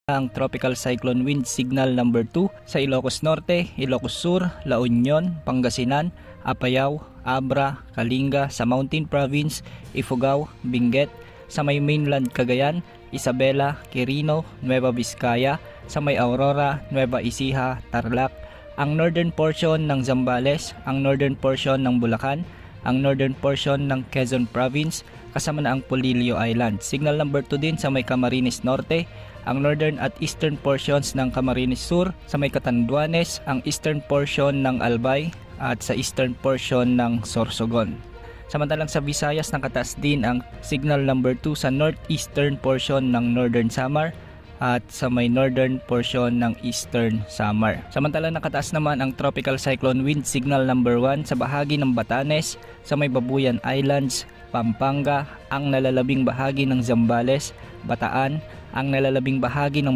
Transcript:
ang Tropical Cyclone Wind Signal number 2 sa Ilocos Norte, Ilocos Sur, La Union, Pangasinan, Apayao, Abra, Kalinga, sa Mountain Province, Ifugao, Benguet, sa may mainland Cagayan, Isabela, Quirino, Nueva Vizcaya, sa may Aurora, Nueva Ecija, Tarlac, ang northern portion ng Zambales, ang northern portion ng Bulacan, ang northern portion ng Quezon Province, kasama na ang Polillo Island. Signal number 2 din sa may Camarines Norte, ang northern at eastern portions ng Camarines Sur, sa may Catanduanes, ang eastern portion ng Albay, at sa eastern portion ng Sorsogon. Samantalang sa Visayas nakataas din ang signal number 2 sa northeastern portion ng Northern Samar at sa may northern portion ng Eastern Samar. Samantalang nakataas naman ang Tropical Cyclone Wind Signal number 1 sa bahagi ng Batanes, sa may Babuyan Islands, Pampanga, ang nalalabing bahagi ng Zambales, Bataan, ang nalalabing bahagi ng